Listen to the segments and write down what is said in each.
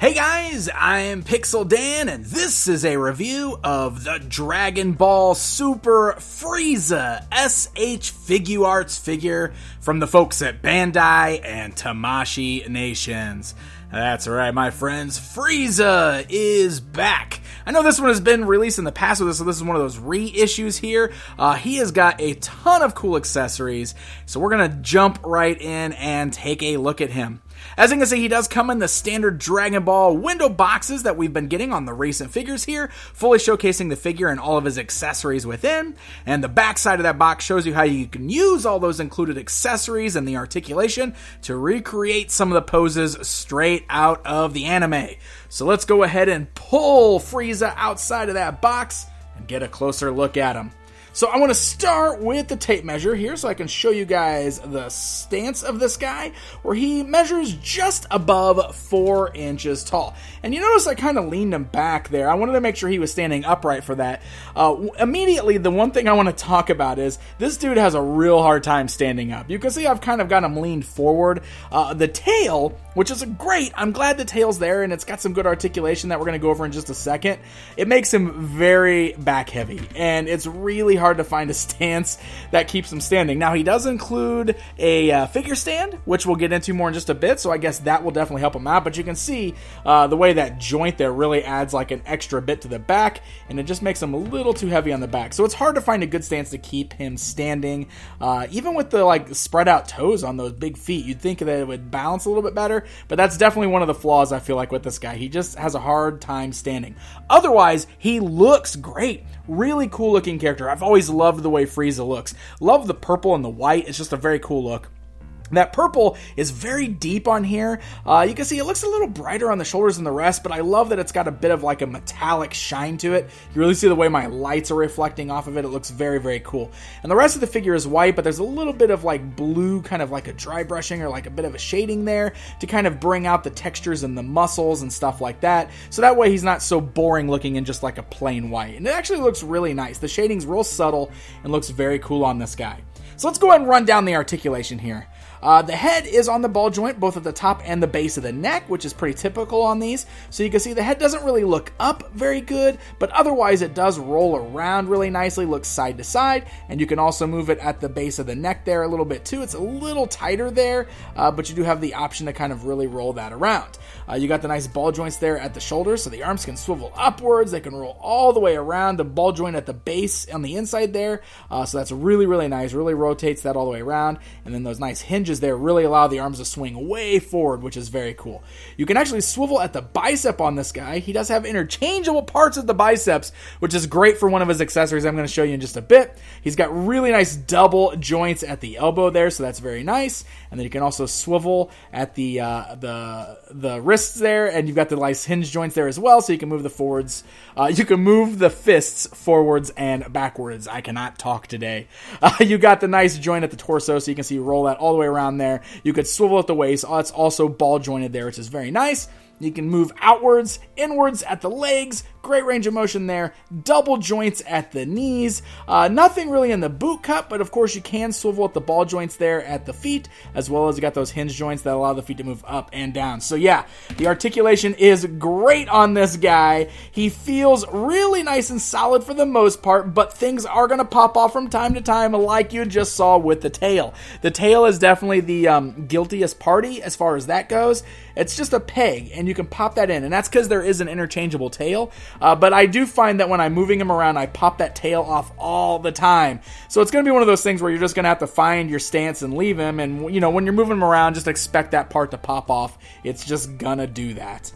Hey guys, I am Pixel Dan, and this is a review of the Dragon Ball Super Frieza SH Figuarts figure from the folks at Bandai and Tamashii Nations. That's right, my friends, Frieza is back. I know this one has been released in the past, so this is one of those reissues here. He has got a ton of cool accessories, so we're going to jump right in and take a look at him. As you can see, he does come in the standard Dragon Ball window boxes that we've been getting on the recent figures here, fully showcasing the figure and all of his accessories within. And the back side of that box shows you how you can use all those included accessories and the articulation to recreate some of the poses straight out of the anime. So let's go ahead and pull Frieza outside of that box and get a closer look at him. So I want to start with the tape measure here so I can show you guys the stance of this guy, where he measures just above 4 inches tall. And you notice I kind of leaned him back there. I wanted to make sure he was standing upright for that. Immediately, the one thing I want to talk about is this dude has a real hard time standing up. You can see I've kind of got him leaned forward. The tail, which is great. I'm glad the tail's there and it's got some good articulation that we're going to go over in just a second. It makes him very back heavy, and it's really hard to find a stance that keeps him standing. Now, he does include a figure stand, which we'll get into more in just a bit, so I guess that will definitely help him out. But you can see the way that joint there really adds like an extra bit to the back, and it just makes him a little too heavy on the back. So it's hard to find a good stance to keep him standing. Even with the like spread out toes on those big feet, you'd think that it would balance a little bit better, but that's definitely one of the flaws I feel like with this guy. He just has a hard time standing. Otherwise, he looks great. Really cool looking character. I've always loved the way Frieza looks. Love the purple and the white. It's just a very cool look. That purple is very deep on here. You can see it looks a little brighter on the shoulders than the rest, but I love that it's got a bit of like a metallic shine to it. You really see the way my lights are reflecting off of it. It looks very, very cool. And the rest of the figure is white, but there's a little bit of like blue, kind of like a dry brushing or like a bit of a shading there to kind of bring out the textures and the muscles and stuff like that. So that way he's not so boring looking in just like a plain white. And it actually looks really nice. The shading's real subtle and looks very cool on this guy. So let's go ahead and run down the articulation here. The head is on the ball joint, both at the top and the base of the neck, which is pretty typical on these. So you can see the head doesn't really look up very good, but otherwise it does roll around really nicely, looks side to side, and you can also move it at the base of the neck there a little bit too. It's a little tighter there, but you do have the option to kind of really roll that around. You got the nice ball joints there at the shoulders, so the arms can swivel upwards, they can roll all the way around. The ball joint at the base on the inside there, so that's really, really nice, really rotates that all the way around, and then those nice hinges there really allow the arms to swing way forward, which is very cool. You can actually swivel at the bicep on this guy. He does have interchangeable parts of the biceps, which is great for one of his accessories I'm going to show you in just a bit. He's got really nice double joints at the elbow there, so that's very nice. And then you can also swivel at the wrists there, and you've got the nice hinge joints there as well, so you can move the forwards. You can move the fists forwards and backwards. I cannot talk today. You got the nice joint at the torso, so you can see you roll that all the way around there. You could swivel at the waist. It's also ball jointed there, which is very nice. You can move outwards, inwards at the legs. Great range of motion there. Double joints at the knees. Nothing really in the boot cut, but of course you can swivel at the ball joints there at the feet, as well as you got those hinge joints that allow the feet to move up and down. So yeah, the articulation is great on this guy. He feels really nice and solid for the most part, but things are going to pop off from time to time, like you just saw with the tail. The tail is definitely the guiltiest party as far as that goes. It's just a peg, and you can pop that in, and that's because there is an interchangeable tail. But I do find that when I'm moving him around, I pop that tail off all the time. So it's going to be one of those things where you're just going to have to find your stance and leave him. And, you know, when you're moving him around, just expect that part to pop off. It's just going to do that.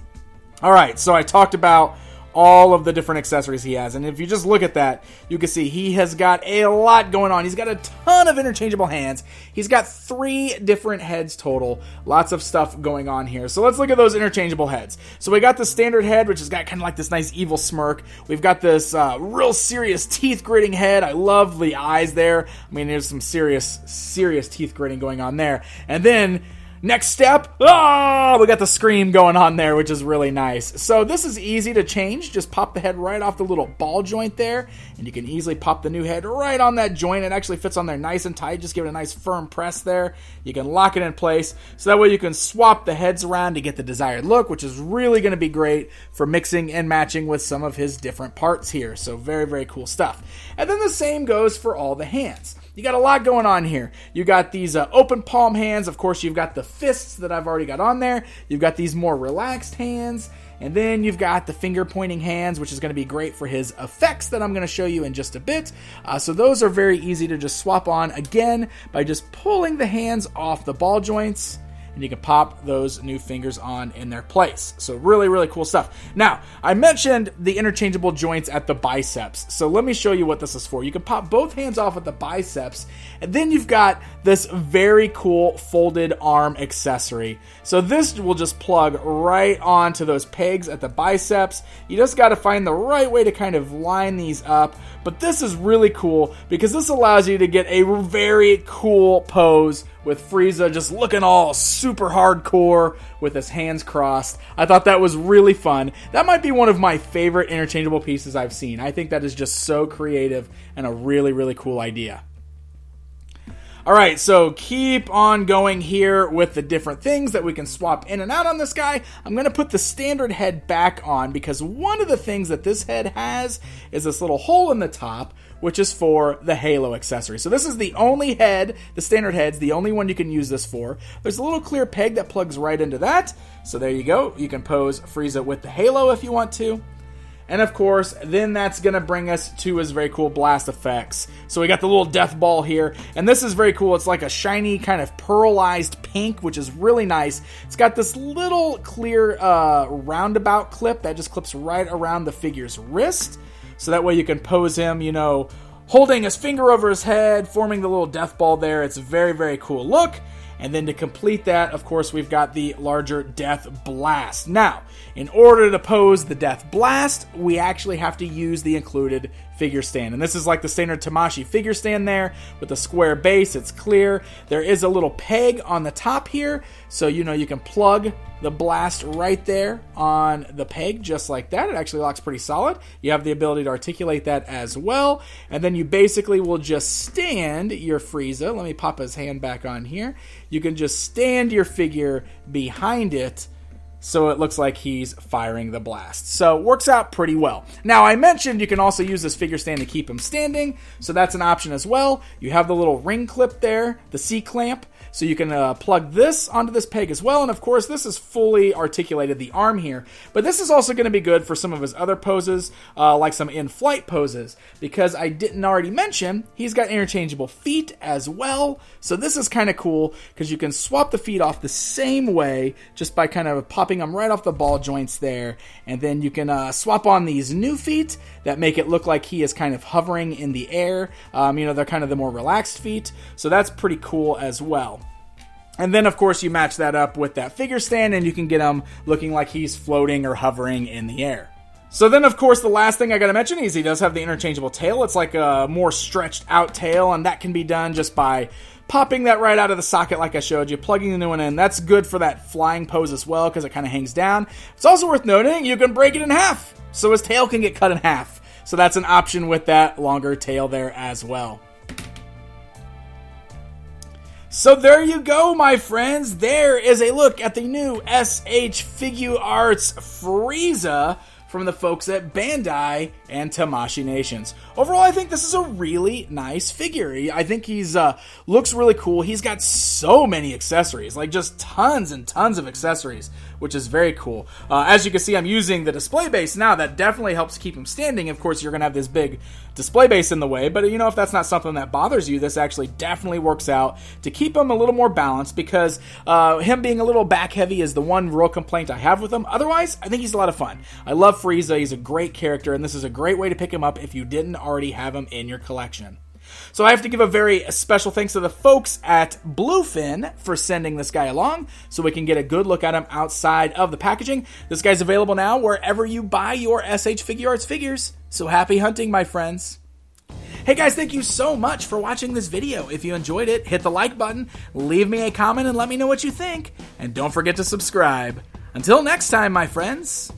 All right, so I talked about all of the different accessories he has. And if you just look at that, you can see he has got a lot going on. He's got a ton of interchangeable hands. He's got 3 different heads total. Lots of stuff going on here. So let's look at those interchangeable heads. So we got the standard head, which has got kind of like this nice evil smirk. We've got this real serious teeth gritting head. I love the eyes there. I mean, there's some serious teeth gritting going on there. And then Next step, we got the scream going on there, which is really nice. So this is easy to change. Just pop the head right off the little ball joint there, and you can easily pop the new head right on that joint. It actually fits on there nice and tight. Just give it a nice firm press there. You can lock it in place, so that way you can swap the heads around to get the desired look, which is really going to be great for mixing and matching with some of his different parts here. So very, very cool stuff. And then the same goes for all the hands. You got a lot going on here. You got these open palm hands. Of course, you've got the fists that I've already got on there. You've got these more relaxed hands. And then you've got the finger pointing hands, which is going to be great for his effects that I'm going to show you in just a bit. So those are very easy to just swap on, again, by just pulling the hands off the ball joints. And you can pop those new fingers on in their place. So really, really cool stuff. Now, I mentioned the interchangeable joints at the biceps. So let me show you what this is for. You can pop both hands off at the biceps, and then you've got this very cool folded arm accessory. So this will just plug right onto those pegs at the biceps. You just got to find the right way to kind of line these up. But this is really cool because this allows you to get a very cool pose with Frieza just looking all super hardcore with his hands crossed. I thought that was really fun. That might be one of my favorite interchangeable pieces I've seen. I think that is just so creative and a really, really cool idea. Alright, so keep on going here with the different things that we can swap in and out on this guy. I'm going to put the standard head back on because one of the things that this head has is this little hole in the top, which is for the halo accessory. So this is the only head, the standard head's the only one you can use this for. There's a little clear peg that plugs right into that. So there you go. You can pose Frieza with the halo if you want to. And of course, then that's going to bring us to his very cool blast effects. So we got the little death ball here, and this is very cool. It's like a shiny kind of pearlized pink, which is really nice. It's got this little clear roundabout clip that just clips right around the figure's wrist. So that way you can pose him, you know, holding his finger over his head, forming the little death ball there. It's a very, very cool look. And then to complete that, of course, we've got the larger Death Blast. Now, in order to pose the Death Blast, we actually have to use the included figure stand. And this is like the standard Tamashii figure stand there with a square base. It's clear. There is a little peg on the top here. So, you know, you can plug the blast right there on the peg just like that. It actually locks pretty solid. You have the ability to articulate that as well. And then you basically will just stand your Frieza. Let me pop his hand back on here. You can just stand your figure behind it so it looks like he's firing the blast. So it works out pretty well. Now, I mentioned you can also use this figure stand to keep him standing, so that's an option as well. You have the little ring clip there, the C-clamp, so you can plug this onto this peg as well. And of course, this is fully articulated, the arm here. But this is also going to be good for some of his other poses, like some in-flight poses, because I didn't already mention, he's got interchangeable feet as well. So this is kind of cool, because you can swap the feet off the same way, just by kind of popping them right off the ball joints there. And then you can swap on these new feet that make it look like he is kind of hovering in the air. You know, they're kind of the more relaxed feet. So that's pretty cool as well. And then, of course, you match that up with that figure stand, and you can get him looking like he's floating or hovering in the air. So then, of course, the last thing I gotta mention is he does have the interchangeable tail. It's like a more stretched out tail, and that can be done just by popping that right out of the socket like I showed you, plugging the new one in. That's good for that flying pose as well, because it kind of hangs down. It's also worth noting you can break it in half, so his tail can get cut in half. So that's an option with that longer tail there as well. So there you go, my friends. There is a look at the new SH Figuarts Frieza from the folks at Bandai and Tamashii Nations. Overall, I think this is a really nice figure. I think he's looks really cool. He's got so many accessories, like just tons and tons of accessories, which is very cool. As you can see, I'm using the display base now. That definitely helps keep him standing. Of course, you're going to have this big display base in the way, but you know, if that's not something that bothers you, this actually definitely works out to keep him a little more balanced, because him being a little back heavy is the one real complaint I have with him. Otherwise, I think he's a lot of fun. I love Frieza. He's a great character, and this is a great way to pick him up if you didn't already have him in your collection. So I have to give a very special thanks to the folks at Bluefin for sending this guy along so we can get a good look at him outside of the packaging. This guy's available now wherever you buy your SH Figuarts figures. So happy hunting, my friends. Hey guys, thank you so much for watching this video. If you enjoyed it, hit the like button, leave me a comment and let me know what you think, and don't forget to subscribe. Until next time, my friends,